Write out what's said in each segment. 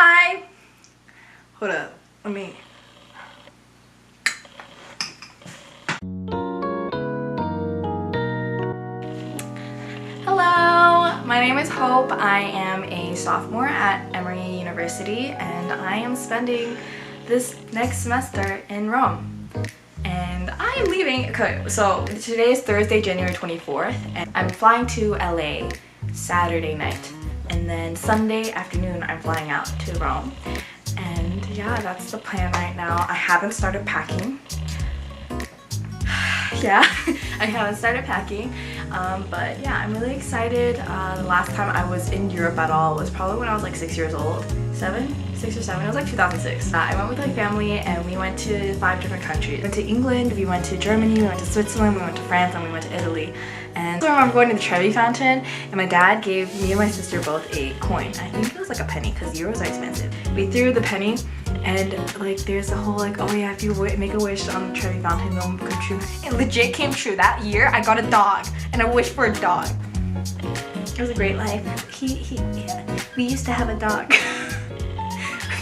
Hi! Hold up, let me... Hello! My name is Hope. I am a sophomore at Emory University and I am spending this next semester in Rome. And I am leaving, okay, so today is Thursday, January 24th, and I'm flying to LA Saturday night. And then Sunday afternoon, I'm flying out to Rome. And yeah, that's the plan right now. I haven't started packing. Yeah, I haven't started packing. But yeah, I'm really excited. The last time I was in Europe at all was probably when I was like 6 years old. 6 or 7, it was like 2006. I went with my family and we went to 5 different countries. We went to England, we went to Germany, we went to Switzerland, we went to France, and we went to Italy. And so I remember going to the Trevi Fountain and my dad gave me and my sister both a coin. I think it was like a penny because euros are expensive. We threw the penny and like there's a whole like, oh yeah, if you make a wish on the Trevi Fountain, it'll come true. It legit came true. That year I got a dog and I wished for a dog. It was a great life. We used to have a dog.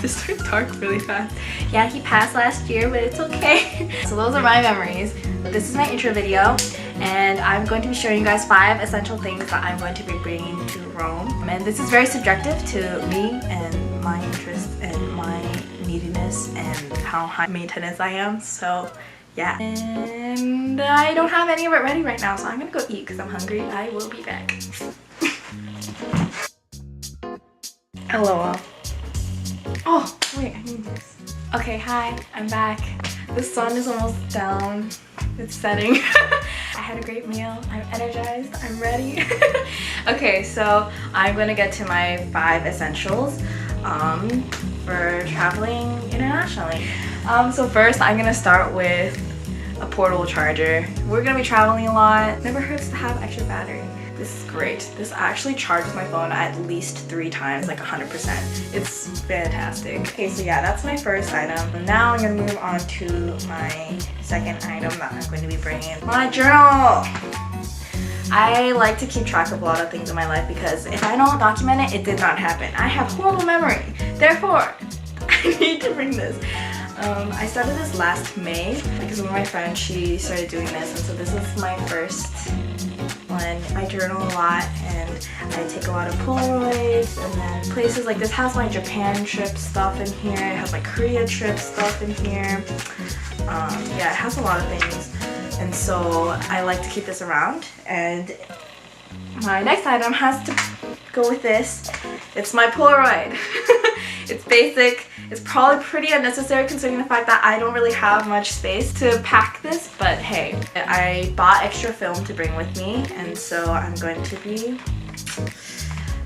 This turned dark really fast. Yeah, he passed last year, but it's okay. So those are my memories. This is my intro video, and I'm going to be showing you guys 5 essential things that I'm going to be bringing to Rome. And this is very subjective to me and my interests and my neediness and how high maintenance I am. So yeah. And I don't have any of it ready right now, so I'm gonna go eat because I'm hungry. I will be back. Hello. Oh, wait, I need this. Okay, hi, I'm back. The sun is almost down. It's setting. I had a great meal. I'm energized. I'm ready. Okay, so I'm gonna get to my 5 essentials for traveling internationally. So first, I'm gonna start with a portable charger. We're gonna be traveling a lot. Never hurts to have extra battery. This is great. This actually charges my phone at least 3 times, like 100%. It's fantastic. Okay, so yeah, that's my first item. Now I'm gonna move on to my second item that I'm going to be bringing. My journal! I like to keep track of a lot of things in my life because if I don't document it, it did not happen. I have horrible memory. Therefore, I need to bring this. I started this last May because one of my friends, she started doing this, and so this is my first one. I journal a lot and I take a lot of Polaroids, and then places like this has my Japan trip stuff in here. It has my Korea trip stuff in here. Yeah, it has a lot of things, and so I like to keep this around. And my next item has to go with this. It's my Polaroid. It's basic. It's probably pretty unnecessary considering the fact that I don't really have much space to pack this, but hey, I bought extra film to bring with me, and so I'm going to be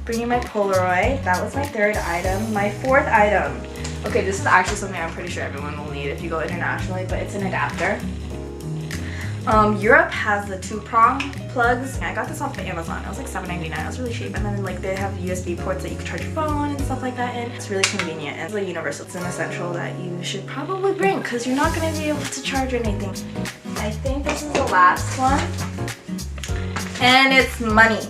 bringing my Polaroid. That was my 3rd item. My 4th item. Okay, this is actually something I'm pretty sure everyone will need if you go internationally, but it's an adapter. Europe has the 2-prong plugs. I got this off of Amazon. It was like $7.99. It was really cheap. And then like they have USB ports that you can charge your phone and stuff like that in. It's really convenient and it's like universal. It's an essential that you should probably bring because you're not going to be able to charge anything. I think this is the last one. And it's money.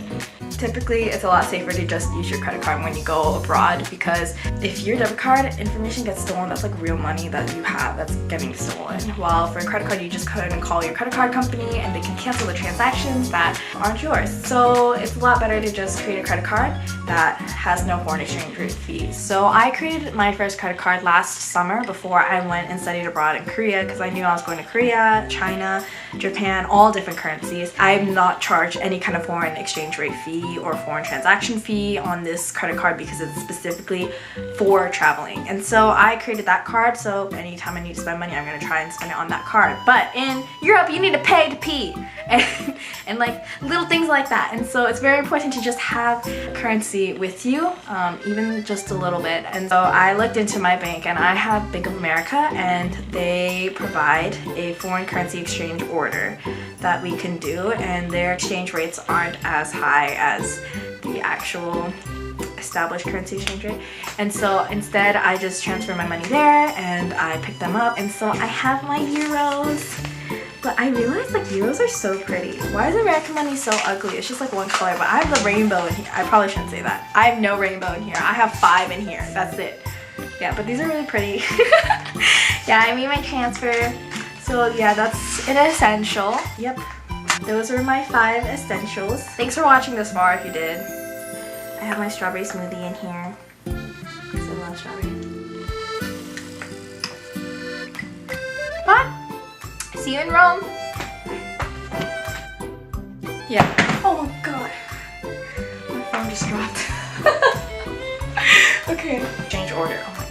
Typically, it's a lot safer to just use your credit card when you go abroad because if your debit card information gets stolen, that's like real money that you have that's getting stolen. While for a credit card, you just go ahead and call your credit card company and they can cancel the transactions that aren't yours. So it's a lot better to just create a credit card that has no foreign exchange rate fees. So I created my first credit card last summer before I went and studied abroad in Korea because I knew I was going to Korea, China, Japan, all different currencies. I'm not charged any kind of foreign exchange rate fee or foreign transaction fee on this credit card because it's specifically for traveling. And so I created that card, so anytime I need to spend money, I'm gonna try and spend it on that card. But in Europe, you need to pay to pee and like little things like that. And so it's very important to just have currency with you, even just a little bit. And so I looked into my bank and I have Bank of America, and they provide a foreign currency exchange order that we can do, and their exchange rates aren't as high as the actual established currency exchange rate. And so instead I just transfer my money there and I pick them up, and so I have my euros. But I realized like euros are so pretty. Why is American money so ugly? It's just like one color, but I have the rainbow in here. I probably shouldn't say that. I have no rainbow in here. I have 5 in here. That's it. Yeah, but these are really pretty. Yeah, I made my transfer. So yeah, that's an essential. Yep. Those are my 5 essentials. Thanks for watching this far if you did. I have my strawberry smoothie in here. Because I love strawberry. Bye! See you in Rome! Yeah. Oh my god. My phone just dropped. Okay. Change order. Oh my